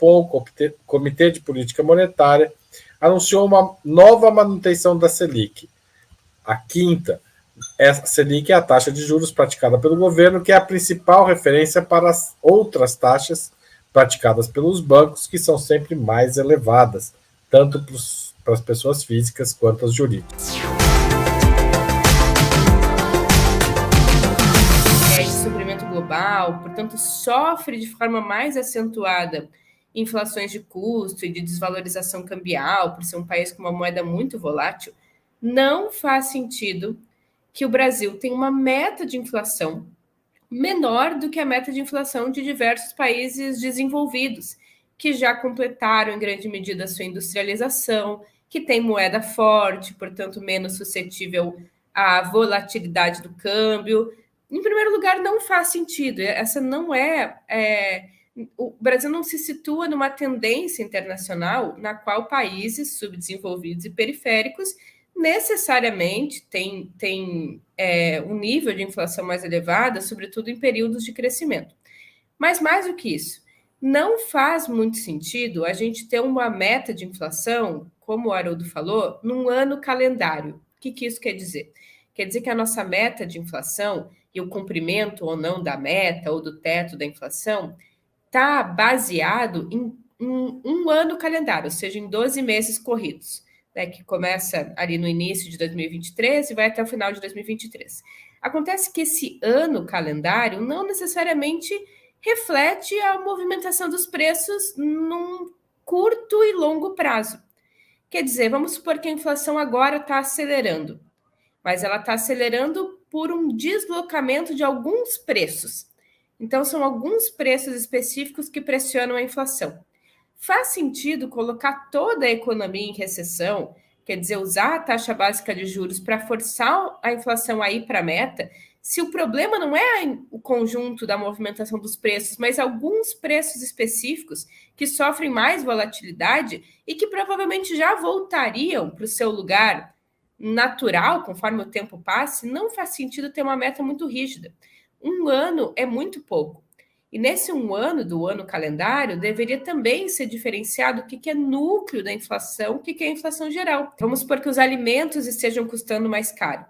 o Comitê de Política Monetária anunciou uma nova manutenção da Selic. A quinta, a Selic é a taxa de juros praticada pelo governo, que é a principal referência para as outras taxas praticadas pelos bancos, que são sempre mais elevadas, tanto para as pessoas físicas quanto as jurídicas. De suprimento global, portanto, sofre de forma mais acentuada inflações de custo e de desvalorização cambial, por ser um país com uma moeda muito volátil, não faz sentido que o Brasil tenha uma meta de inflação menor do que a meta de inflação de diversos países desenvolvidos, que já completaram em grande medida a sua industrialização, que tem moeda forte, portanto menos suscetível à volatilidade do câmbio. Em primeiro lugar, não faz sentido. Essa não o Brasil não se situa numa tendência internacional na qual países subdesenvolvidos e periféricos necessariamente têm um nível de inflação mais elevada, sobretudo em períodos de crescimento. Mas mais do que isso, não faz muito sentido a gente ter uma meta de inflação, como o Haroldo falou, num ano calendário. O que isso quer dizer? Quer dizer que a nossa meta de inflação e o cumprimento ou não da meta ou do teto da inflação está baseado em um ano calendário, ou seja, em 12 meses corridos, né, que começa ali no início de 2023 e vai até o final de 2023. Acontece que esse ano calendário não necessariamente reflete a movimentação dos preços num curto e longo prazo. Quer dizer, vamos supor que a inflação agora está acelerando, mas ela está acelerando por um deslocamento de alguns preços. Então, são alguns preços específicos que pressionam a inflação. Faz sentido colocar toda a economia em recessão, quer dizer, usar a taxa básica de juros para forçar a inflação a ir para a meta, se o problema não é o conjunto da movimentação dos preços, mas alguns preços específicos que sofrem mais volatilidade e que provavelmente já voltariam para o seu lugar natural, conforme o tempo passe, não faz sentido ter uma meta muito rígida. Um ano é muito pouco. E nesse um ano do ano calendário, deveria também ser diferenciado o que é núcleo da inflação, o que é inflação geral. Vamos supor que os alimentos estejam custando mais caro.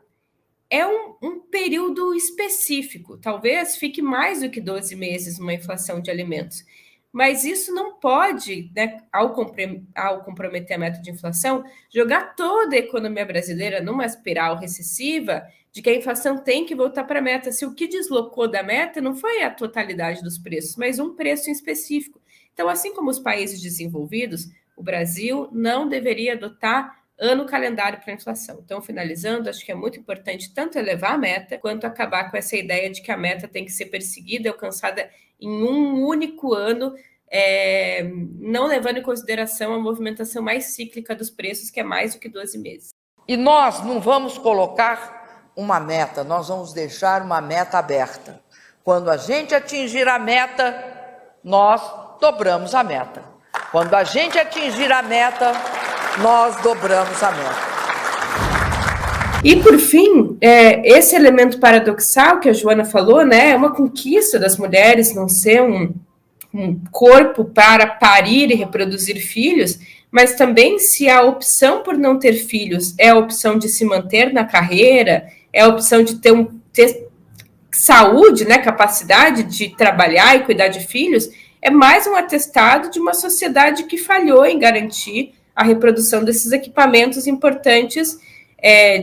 É um período específico, talvez fique mais do que 12 meses uma inflação de alimentos. Mas isso não pode, né, ao comprometer a meta de inflação, jogar toda a economia brasileira numa espiral recessiva de que a inflação tem que voltar para a meta. Se o que deslocou da meta não foi a totalidade dos preços, mas um preço em específico. Então, assim como os países desenvolvidos, o Brasil não deveria adotar ano calendário para a inflação. Então, finalizando, acho que é muito importante tanto elevar a meta, quanto acabar com essa ideia de que a meta tem que ser perseguida e alcançada em um único ano, não levando em consideração a movimentação mais cíclica dos preços, que é mais do que 12 meses. E nós não vamos colocar uma meta, nós vamos deixar uma meta aberta. Quando a gente atingir a meta, nós dobramos a meta. Quando a gente atingir a meta, nós dobramos a meta. E, por fim, esse elemento paradoxal que a Joana falou, né, é uma conquista das mulheres não ser um corpo para parir e reproduzir filhos, mas também se a opção por não ter filhos é a opção de se manter na carreira, é a opção de ter saúde, né, capacidade de trabalhar e cuidar de filhos, é mais um atestado de uma sociedade que falhou em garantir a reprodução desses equipamentos importantes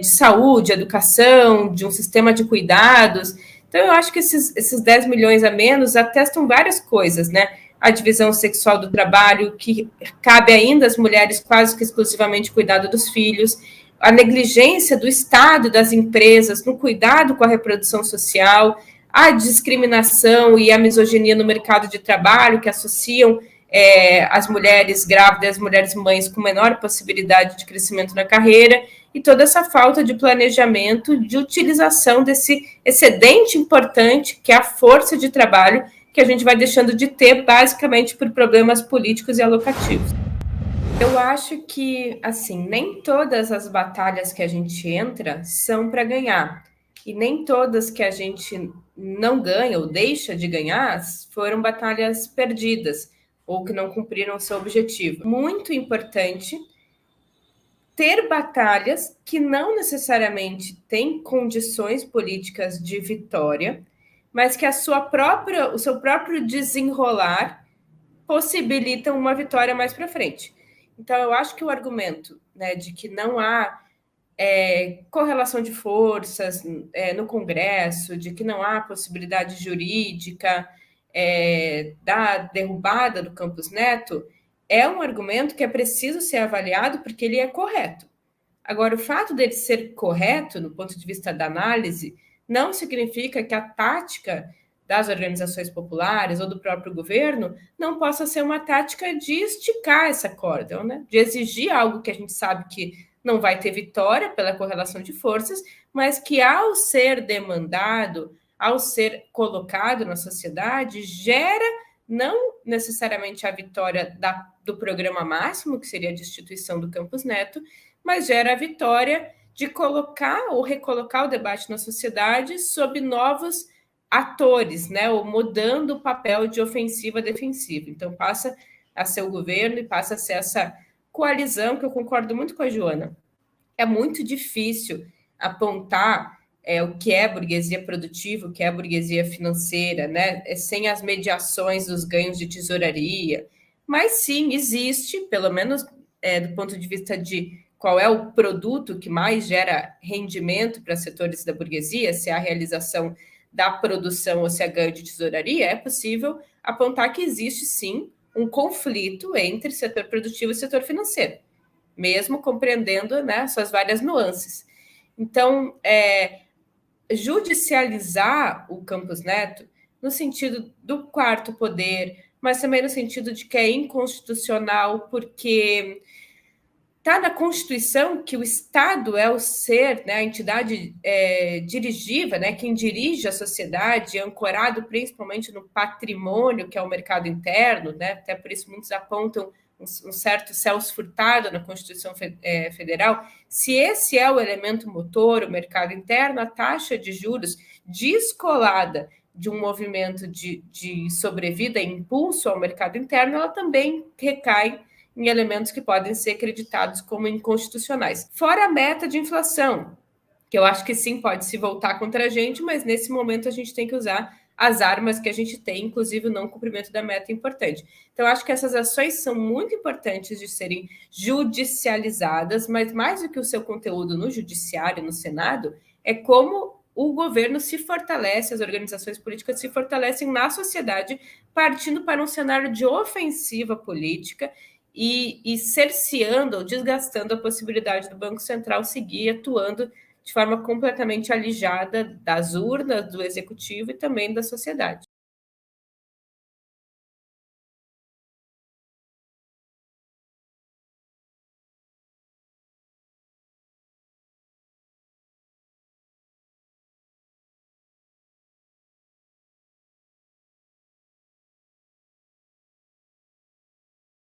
de saúde, educação, de um sistema de cuidados. Então, eu acho que esses 10 milhões a menos atestam várias coisas, né? A divisão sexual do trabalho, que cabe ainda às mulheres quase que exclusivamente cuidado dos filhos, a negligência do Estado e das empresas no cuidado com a reprodução social, a discriminação e a misoginia no mercado de trabalho, que associam as mulheres grávidas, as mulheres mães com menor possibilidade de crescimento na carreira, e toda essa falta de planejamento, de utilização desse excedente importante, que é a força de trabalho, que a gente vai deixando de ter, basicamente, por problemas políticos e alocativos. Eu acho que, assim, nem todas as batalhas que a gente entra são para ganhar, e nem todas que a gente não ganha ou deixa de ganhar foram batalhas perdidas. ou que não cumpriram o seu objetivo. Muito importante ter batalhas que não necessariamente têm condições políticas de vitória, mas que o seu próprio desenrolar possibilitam uma vitória mais para frente. Então, eu acho que o argumento, né, de que não há correlação de forças no Congresso, de que não há possibilidade jurídica da derrubada do Campos Neto, é um argumento que é preciso ser avaliado porque ele é correto. Agora, o fato dele ser correto, no ponto de vista da análise, não significa que a tática das organizações populares ou do próprio governo não possa ser uma tática de esticar essa corda, né? De exigir algo que a gente sabe que não vai ter vitória pela correlação de forças, mas que, ao ser demandado, ao ser colocado na sociedade, gera não necessariamente a vitória do programa máximo, que seria a destituição do Campos Neto, mas gera a vitória de colocar ou recolocar o debate na sociedade sob novos atores, né, ou mudando o papel de ofensiva a defensiva. Então, passa a ser o governo e passa a ser essa coalizão, que eu concordo muito com a Joana. É muito difícil apontar o que é burguesia produtiva, o que é burguesia financeira, né, sem as mediações dos ganhos de tesouraria. Mas sim, existe, pelo menos do ponto de vista de qual é o produto que mais gera rendimento para setores da burguesia, se é a realização da produção ou se é ganho de tesouraria, é possível apontar que existe, sim, um conflito entre setor produtivo e setor financeiro, mesmo compreendendo, né, suas várias nuances. Então, judicializar o Campos Neto, no sentido do quarto poder, mas também no sentido de que é inconstitucional, porque está na Constituição que o Estado é o ser, né, a entidade dirigível, né, quem dirige a sociedade, ancorado principalmente no patrimônio, que é o mercado interno, né, até por isso muitos apontam um certo Celso Furtado na Constituição Federal. Se esse é o elemento motor, o mercado interno, a taxa de juros descolada de um movimento de sobrevida e impulso ao mercado interno, ela também recai em elementos que podem ser acreditados como inconstitucionais. Fora a meta de inflação, que eu acho que sim, pode se voltar contra a gente, mas nesse momento a gente tem que usar as armas que a gente tem, inclusive o não cumprimento da meta é importante. Então, acho que essas ações são muito importantes de serem judicializadas, mas mais do que o seu conteúdo no judiciário, no Senado, é como o governo se fortalece, as organizações políticas se fortalecem na sociedade, partindo para um cenário de ofensiva política e cerceando ou desgastando a possibilidade do Banco Central seguir atuando de forma completamente alijada das urnas, do executivo e também da sociedade.